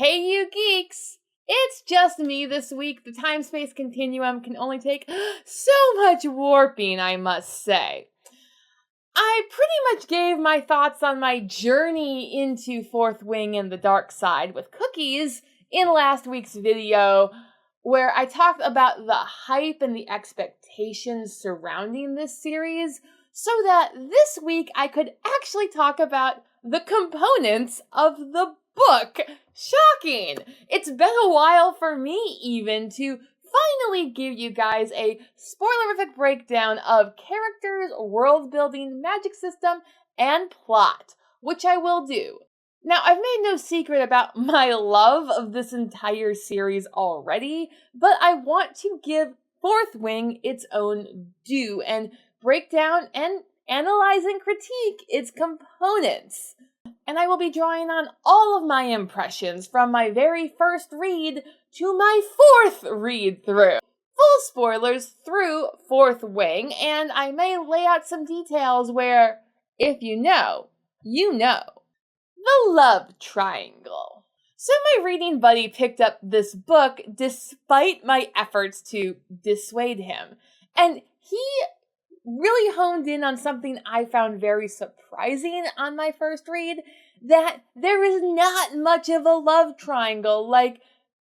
Hey you geeks! It's just me this week. The time-space continuum can only take so much warping, I must say. I pretty much gave my thoughts on my journey into Fourth Wing and the dark side with cookies in last week's video, where I talked about the hype and the expectations surrounding this series, so that this week I could actually talk about the components of the book. Shocking! It's been a while for me even to finally give you guys a spoilerific breakdown of characters, world building, magic system, and plot, which I will do. Now, I've made no secret about my love of this entire series already, but I want to give Fourth Wing its own due and break down and analyze and critique its components. And I will be drawing on all of my impressions from my very first read to my fourth read through. Full spoilers through Fourth Wing, and I may lay out some details where, if you know, you know. The love triangle. So my reading buddy picked up this book despite my efforts to dissuade him, and he really honed in on something I found very surprising on my first read, that there is not much of a love triangle, like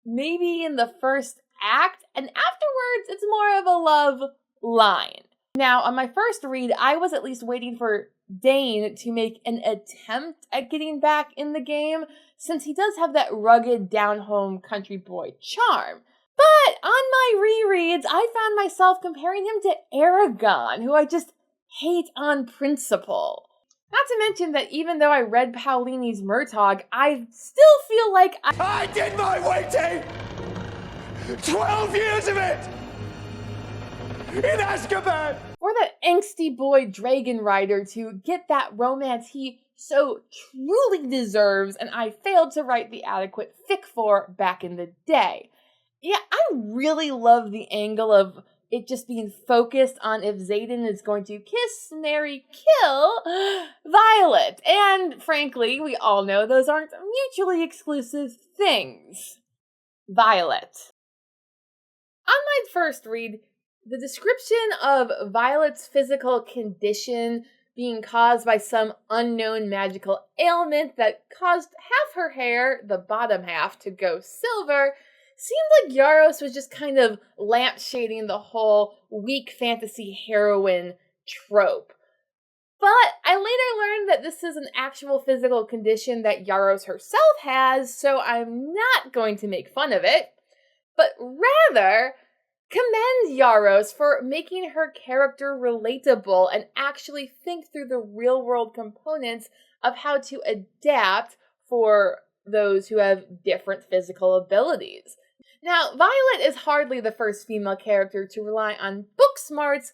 maybe in the first act, and afterwards it's more of a love line. Now, on my first read, I was at least waiting for Dane to make an attempt at getting back in the game, since he does have that rugged, down-home country boy charm. But on my rereads, I found myself comparing him to Aragon, who I just hate on principle. Not to mention that even though I read Paolini's Murtagh, I still feel like I did my waiting! 12 years of it! In Azkaban! For that angsty boy dragon rider to get that romance he so truly deserves, and I failed to write the adequate fic for back in the day. Yeah, I really love the angle of it just being focused on if Xaden is going to kiss, marry, kill Violet. And frankly, we all know those aren't mutually exclusive things. Violet. On my first read, the description of Violet's physical condition being caused by some unknown magical ailment that caused half her hair, the bottom half, to go silver seemed like Yarros was just kind of lampshading the whole weak fantasy heroine trope. But I later learned that this is an actual physical condition that Yarros herself has, so I'm not going to make fun of it, but rather commend Yarros for making her character relatable and actually think through the real-world components of how to adapt for those who have different physical abilities. Now, Violet is hardly the first female character to rely on book smarts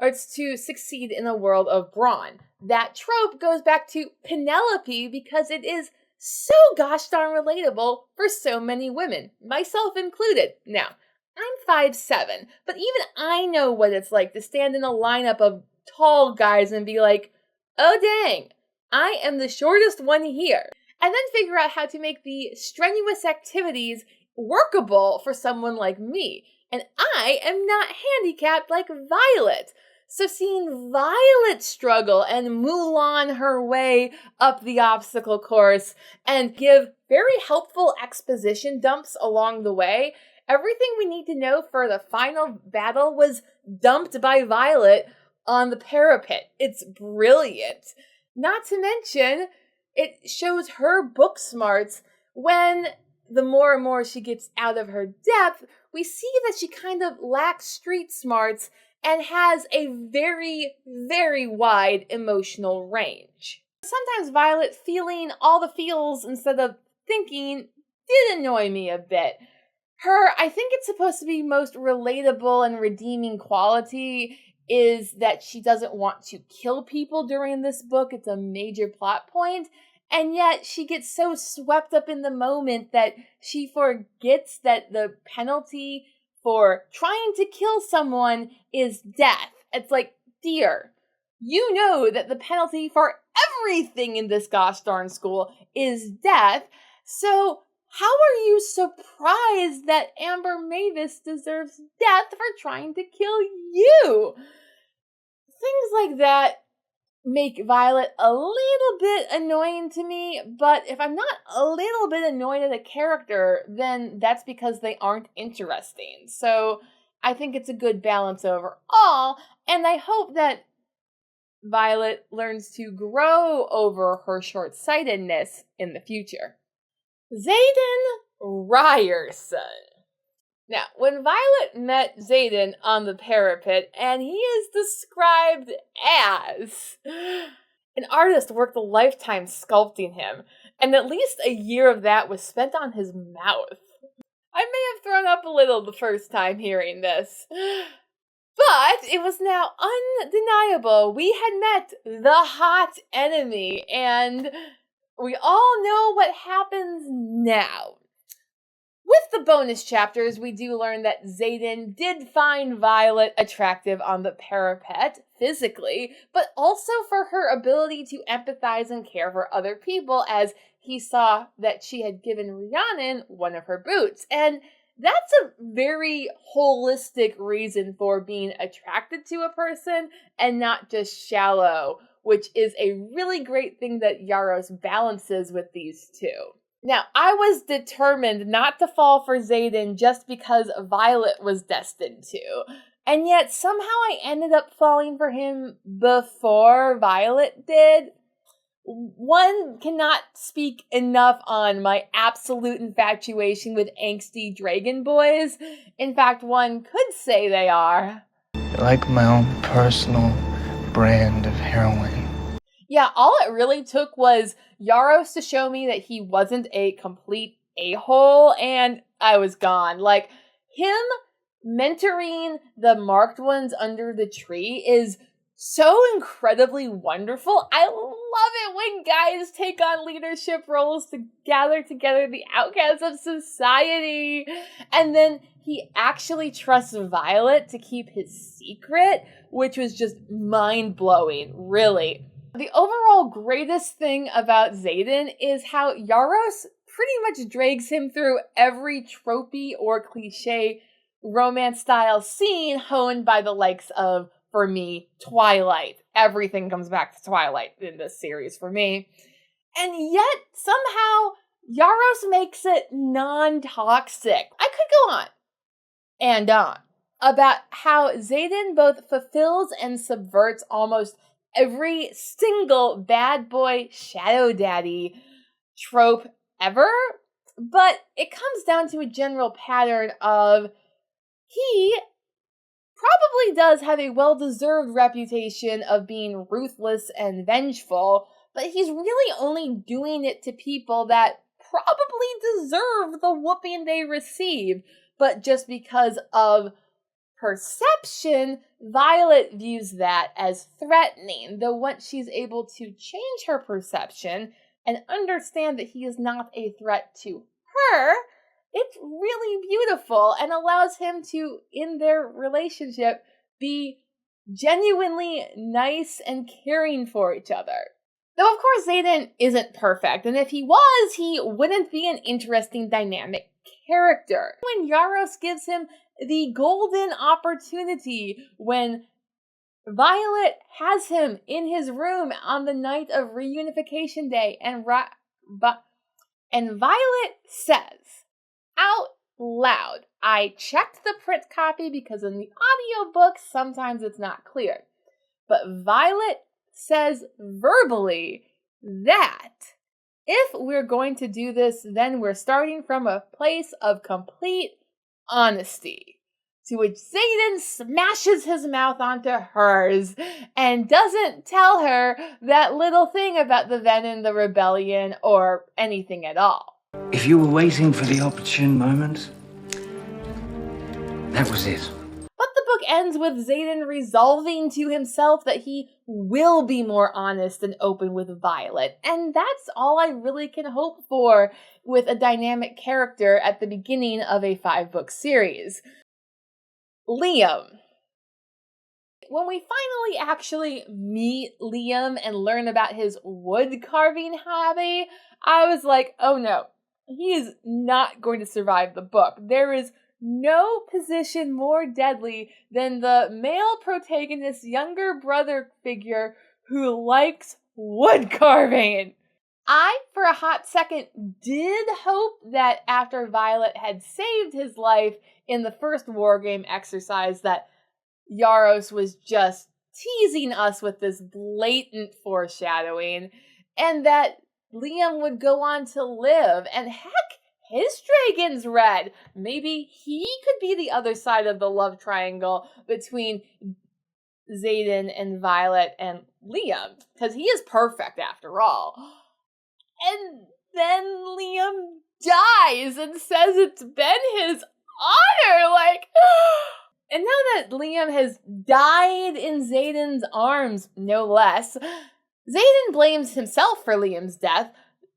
or to succeed in a world of brawn. That trope goes back to Penelope because it is so gosh darn relatable for so many women, myself included. Now, I'm 5'7", but even I know what it's like to stand in a lineup of tall guys and be like, oh dang, I am the shortest one here. And then figure out how to make the strenuous activities workable for someone like me. And I am not handicapped like Violet. So seeing Violet struggle and Mulan her way up the obstacle course and give very helpful exposition dumps along the way, everything we need to know for the final battle was dumped by Violet on the parapet. It's brilliant. Not to mention, it shows her book smarts when the more and more she gets out of her depth, we see that she kind of lacks street smarts and has a very, very wide emotional range. Sometimes Violet feeling all the feels instead of thinking did annoy me a bit. I think it's supposed to be most relatable and redeeming quality is that she doesn't want to kill people during this book. It's a major plot point. And yet she gets so swept up in the moment that she forgets that the penalty for trying to kill someone is death. It's like, dear, you know that the penalty for everything in this gosh darn school is death. So How are you surprised that Amber Mavis deserves death for trying to kill you? Things like that make Violet a little bit annoying to me, but if I'm not a little bit annoyed at a character, then that's because they aren't interesting. So I think it's a good balance overall, and I hope that Violet learns to grow over her short-sightedness in the future. Xaden Ryerson. Now, when Violet met Xaden on the parapet, and he is described as an artist worked a lifetime sculpting him, and at least a year of that was spent on his mouth. I may have thrown up a little the first time hearing this, but it was now undeniable. We had met the hot enemy, and we all know what happens now. With the bonus chapters, we do learn that Xaden did find Violet attractive on the parapet, physically, but also for her ability to empathize and care for other people, as he saw that she had given Rhiannon one of her boots. And that's a very holistic reason for being attracted to a person and not just shallow, which is a really great thing that Yarros balances with these two. Now, I was determined not to fall for Xaden just because Violet was destined to, and yet somehow I ended up falling for him before Violet did. One cannot speak enough on my absolute infatuation with angsty dragon boys. In fact, one could say they are like my own personal brand of heroin. Yeah, all it really took was Yarros to show me that he wasn't a complete a-hole, and I was gone. Like, him mentoring the marked ones under the tree is so incredibly wonderful. I love it when guys take on leadership roles to gather together the outcasts of society. And then he actually trusts Violet to keep his secret, which was just mind-blowing, really. The overall greatest thing about Xaden is how Yarros pretty much drags him through every tropey or cliche romance-style scene honed by the likes of, for me, Twilight. Everything comes back to Twilight in this series for me. And yet, somehow, Yarros makes it non-toxic. I could go on and on about how Xaden both fulfills and subverts almost every single bad boy shadow daddy trope ever, but it comes down to a general pattern of he probably does have a well-deserved reputation of being ruthless and vengeful, but he's really only doing it to people that probably deserve the whooping they receive, but just because of perception, Violet views that as threatening, though once she's able to change her perception and understand that he is not a threat to her, it's really beautiful and allows him to, in their relationship, be genuinely nice and caring for each other. Though, of course, Xaden isn't perfect, and if he was, he wouldn't be an interesting dynamic character. When Yarros gives him the golden opportunity, when Violet has him in his room on the night of reunification day, and Violet says out loud, I checked the print copy because in the audiobook sometimes it's not clear, but Violet says verbally that if we're going to do this, then we're starting from a place of complete honesty. To which Xaden smashes his mouth onto hers and doesn't tell her that little thing about the Venom, the rebellion, or anything at all. If you were waiting for the opportune moment, that was it. But the book ends with Xaden resolving to himself that he will be more honest and open with Violet, and that's all I really can hope for with a dynamic character at the beginning of a 5-book series. Liam. When we finally actually meet Liam and learn about his wood carving hobby, I was like, oh no, he is not going to survive the book. There is no position more deadly than the male protagonist's younger brother figure who likes wood carving. I, for a hot second, did hope that after Violet had saved his life in the first wargame exercise that Yarros was just teasing us with this blatant foreshadowing, and that Liam would go on to live, and heck, his dragon's red. Maybe he could be the other side of the love triangle between Xaden and Violet and Liam, because he is perfect after all. And then Liam dies and says it's been his honor, and now that Liam has died in Xaden's arms, no less, Xaden blames himself for Liam's death.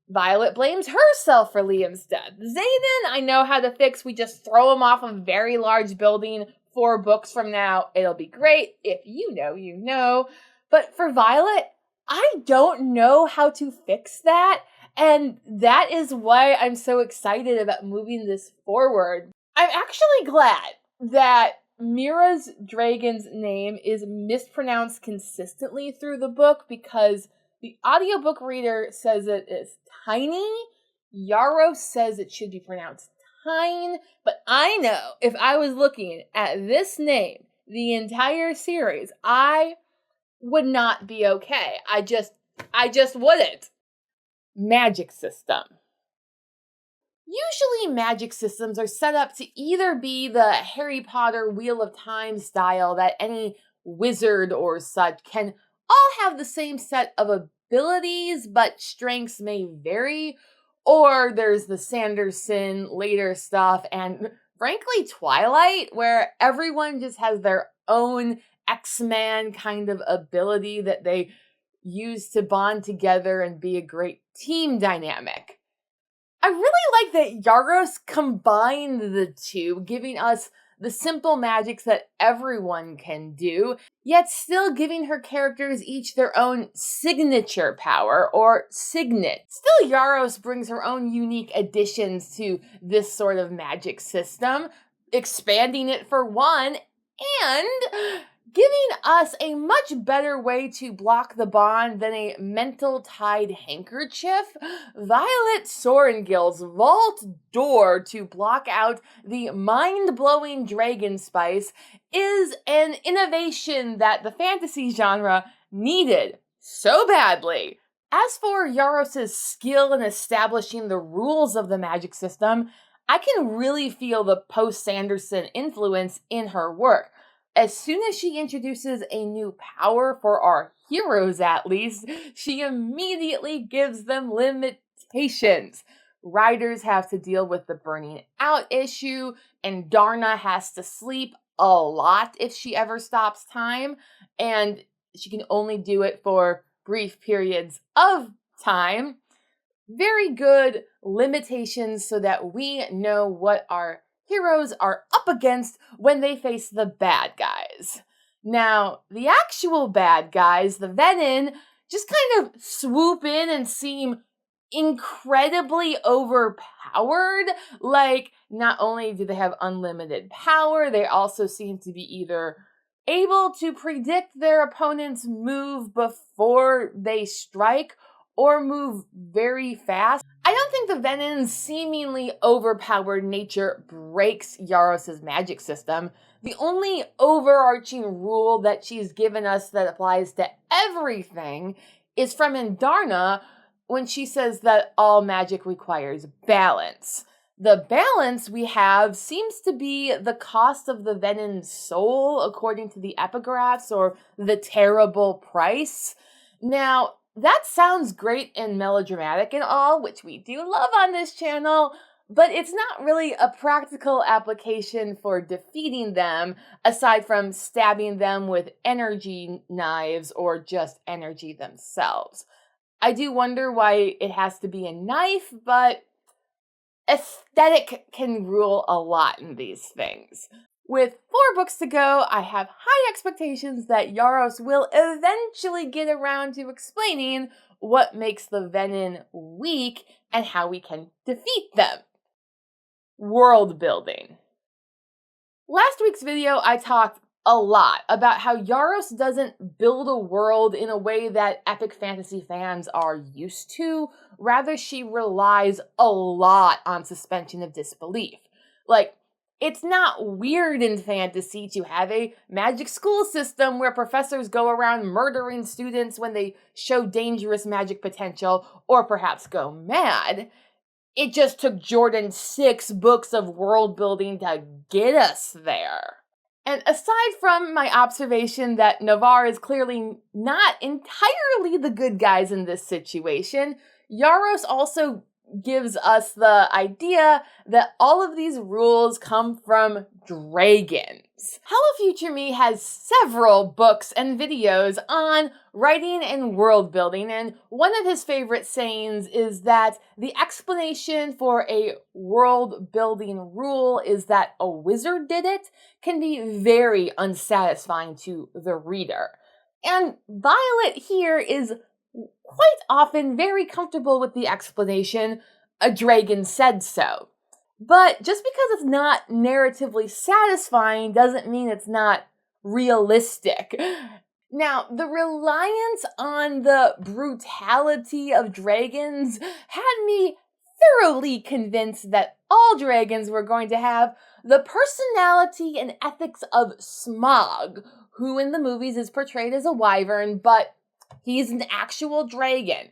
Violet blames herself for Liam's death. Xaden, I know how to fix. We just throw him off a very large building 4 books from now. It'll be great. If you know, you know. But for Violet, I don't know how to fix that. And that is why I'm so excited about moving this forward. I'm actually glad that Mira's dragon's name is mispronounced consistently through the book, because the audiobook reader says it is Tiny. Yarros says it should be pronounced Tyne. But I know if I was looking at this name the entire series, I would not be okay. I just wouldn't. Magic system. Usually magic systems are set up to either be the Harry Potter Wheel of Time style that any wizard or such can all have the same set of abilities, but strengths may vary, or there's the Sanderson later stuff, and frankly Twilight, where everyone just has their own X-Men kind of ability that they use to bond together and be a great team dynamic. I really like that Yarros combined the two, giving us the simple magics that everyone can do, yet still giving her characters each their own signature power, or signet. Still, Yarros brings her own unique additions to this sort of magic system, expanding it for one, and giving us a much better way to block the bond than a mental tied handkerchief. Violet Sorrengill's vault door to block out the mind-blowing dragon spice is an innovation that the fantasy genre needed so badly. As for Yarros' skill in establishing the rules of the magic system, I can really feel the post-Sanderson influence in her work. As soon as she introduces a new power for our heroes, at least, she immediately gives them limitations. Riders have to deal with the burning out issue, and Darna has to sleep a lot if she ever stops time, and she can only do it for brief periods of time. Very good limitations so that we know what our heroes are up against when they face the bad guys. Now, the actual bad guys, the Venin, just kind of swoop in and seem incredibly overpowered. Like, not only do they have unlimited power, they also seem to be either able to predict their opponent's move before they strike, or move very fast. I don't think the Venin's seemingly overpowered nature breaks Yarros' magic system. The only overarching rule that she's given us that applies to everything is from Indarna, when she says that all magic requires balance. The balance we have seems to be the cost of the Venin's soul, according to the epigraphs, or the terrible price. Now, that sounds great and melodramatic and all, which we do love on this channel, but it's not really a practical application for defeating them, aside from stabbing them with energy knives or just energy themselves. I do wonder why it has to be a knife, but aesthetic can rule a lot in these things. With 4 books to go, I have high expectations that Yarros will eventually get around to explaining what makes the Venin weak and how we can defeat them. World building. Last week's video, I talked a lot about how Yarros doesn't build a world in a way that epic fantasy fans are used to. Rather, she relies a lot on suspension of disbelief. Like, it's not weird in fantasy to have a magic school system where professors go around murdering students when they show dangerous magic potential or perhaps go mad. It just took Jordan 6 books of world building to get us there. And aside from my observation that Navarre is clearly not entirely the good guys in this situation, Yarros also gives us the idea that all of these rules come from dragons. Hello Future Me has several books and videos on writing and world building, and one of his favorite sayings is that the explanation for a world building rule is that a wizard did it can be very unsatisfying to the reader. And Violet here is quite often very comfortable with the explanation, a dragon said so. But just because it's not narratively satisfying doesn't mean it's not realistic. Now, the reliance on the brutality of dragons had me thoroughly convinced that all dragons were going to have the personality and ethics of Smog, who in the movies is portrayed as a wyvern, but he's an actual dragon.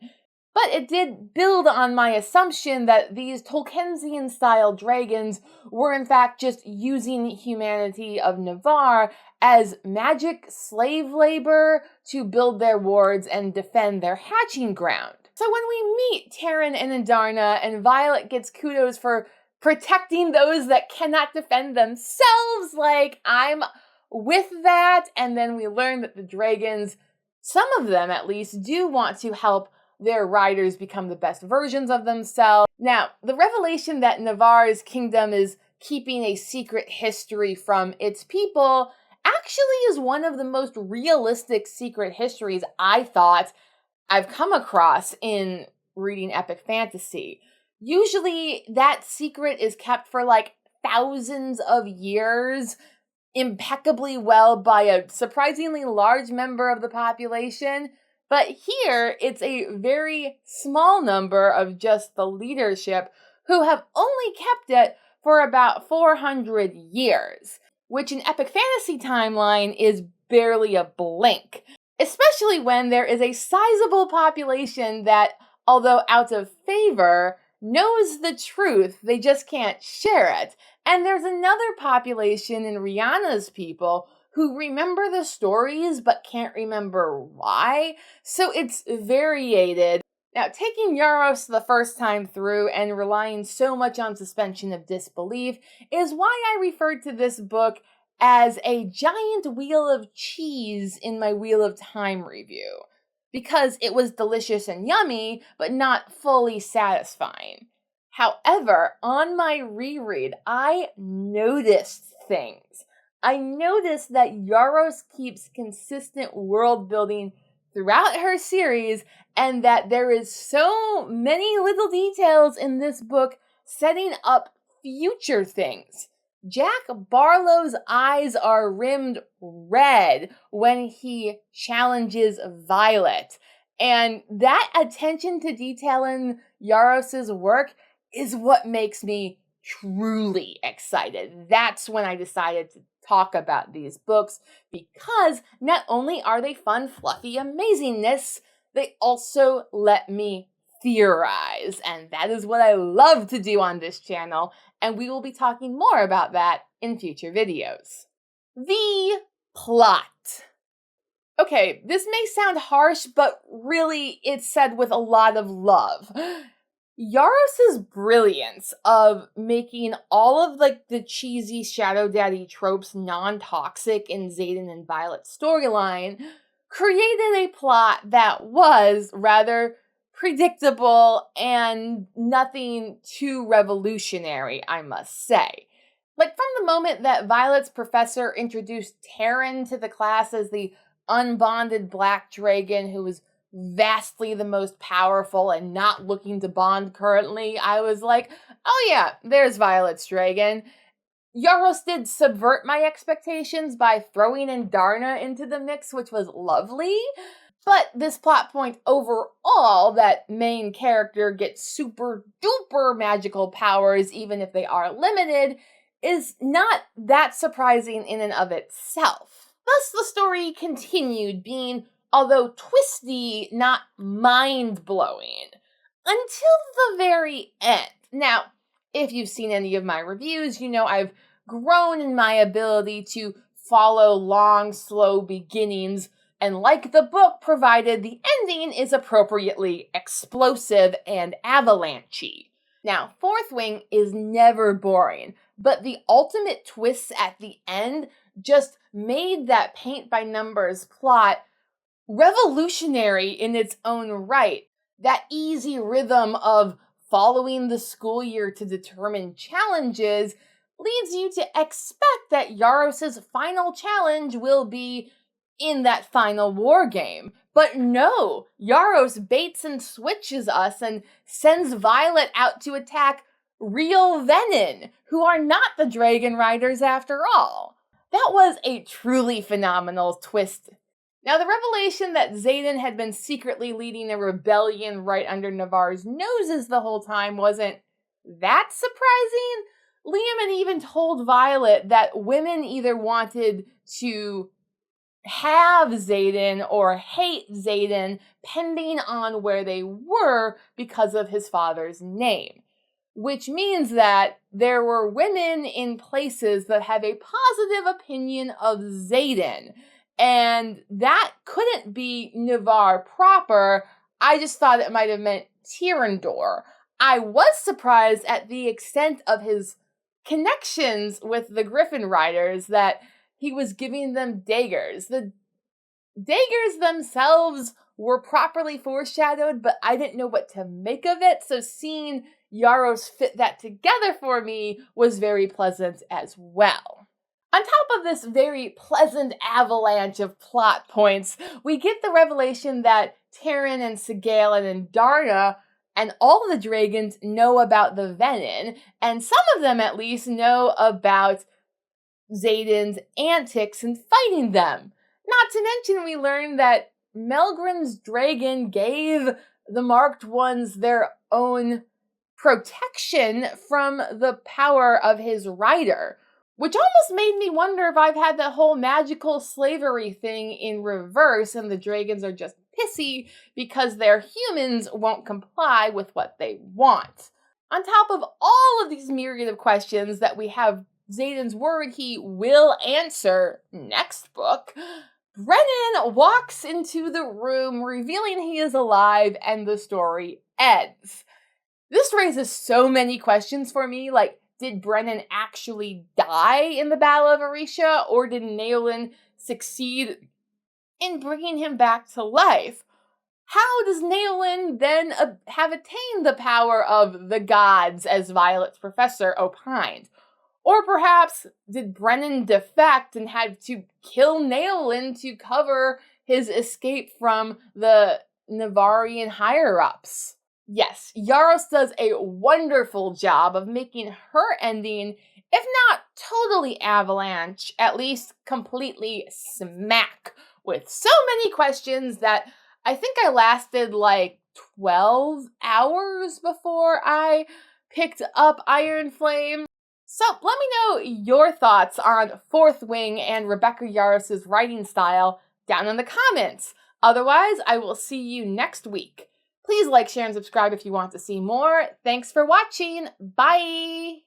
But it did build on my assumption that these Tolkiensian-style dragons were in fact just using humanity of Navarre as magic slave labor to build their wards and defend their hatching ground. So when we meet Terran and Adarna, and Violet gets kudos for protecting those that cannot defend themselves, like, I'm with that, and then we learn that the dragons, some of them at least, do want to help their riders become the best versions of themselves. Now, the revelation that Navarre's kingdom is keeping a secret history from its people actually is one of the most realistic secret histories I thought I've come across in reading epic fantasy. Usually that secret is kept for like thousands of years, impeccably well by a surprisingly large member of the population. But here, it's a very small number of just the leadership who have only kept it for about 400 years, which in epic fantasy timeline is barely a blink, especially when there is a sizable population that, although out of favor, knows the truth, they just can't share it. And there's another population in Rihanna's people who remember the stories but can't remember why, so it's variated. Now, taking Yarros the first time through and relying so much on suspension of disbelief is why I referred to this book as a giant wheel of cheese in my Wheel of Time review, because it was delicious and yummy, but not fully satisfying. However, on my reread, I noticed things. I noticed that Yarros keeps consistent world building throughout her series, and that there is so many little details in this book setting up future things. Jack Barlow's eyes are rimmed red when he challenges Violet, and that attention to detail in Yarros' work is what makes me truly excited. That's when I decided to talk about these books, because not only are they fun, fluffy amazingness, they also let me theorize, and that is what I love to do on this channel, and we will be talking more about that in future videos. The plot. Okay, this may sound harsh, but really it's said with a lot of love. Yarros' brilliance of making all of the cheesy Shadow Daddy tropes non-toxic in Xaden and Violet's storyline created a plot that was rather predictable and nothing too revolutionary, I must say. Like, from the moment that Violet's professor introduced Terran to the class as the unbonded black dragon who was vastly the most powerful and not looking to bond currently, I was like, oh yeah, there's Violet's dragon. Yarros did subvert my expectations by throwing in Darna into the mix, which was lovely. But this plot point overall, that main character gets super duper magical powers even if they are limited, is not that surprising in and of itself. Thus the story continued being, although twisty, not mind-blowing, until the very end. Now, if you've seen any of my reviews, you know I've grown in my ability to follow long, slow beginnings, and like the book provided, the ending is appropriately explosive and avalanche-y. Now, Fourth Wing is never boring, but the ultimate twists at the end just made that paint-by-numbers plot revolutionary in its own right. That easy rhythm of following the school year to determine challenges leads you to expect that Yarros' final challenge will be in that final war game. But no, Yarros baits and switches us and sends Violet out to attack real Venin, who are not the Dragon Riders after all. That was a truly phenomenal twist. Now, the revelation that Xaden had been secretly leading a rebellion right under Navarre's noses the whole time wasn't that surprising. Liam had even told Violet that women either wanted to have Xaden or hate Xaden, pending on where they were because of his father's name. Which means that there were women in places that have a positive opinion of Xaden. And that couldn't be Navarre proper. I just thought it might have meant Tyrandor. I was surprised at the extent of his connections with the Griffin Riders, that he was giving them daggers. The daggers themselves were properly foreshadowed, but I didn't know what to make of it, so seeing Yarros fit that together for me was very pleasant as well. On top of this very pleasant avalanche of plot points, we get the revelation that Terran and Sigalen and Darna and all the dragons know about the Venin, and some of them at least know about Xaden's antics in fighting them. Not to mention we learn that Melgren's dragon gave the Marked Ones their own protection from the power of his rider, which almost made me wonder if I've had the whole magical slavery thing in reverse and the dragons are just pissy because their humans won't comply with what they want. On top of all of these myriad of questions that we have Xaden's word he will answer next book, Brennan walks into the room revealing he is alive and the story ends. This raises so many questions for me, like, did Brennan actually die in the Battle of Arisha, or did Naolin succeed in bringing him back to life? How does Naolin then have attained the power of the gods, as Violet's professor opined? Or perhaps did Brennan defect and had to kill Naolin to cover his escape from the Navarrian higher-ups? Yes, Yarros does a wonderful job of making her ending, if not totally avalanche, at least completely smack, with so many questions that I think I lasted like 12 hours before I picked up Iron Flame. So let me know your thoughts on Fourth Wing and Rebecca Yarros' writing style down in the comments. Otherwise, I will see you next week. Please like, share, and subscribe if you want to see more. Thanks for watching. Bye!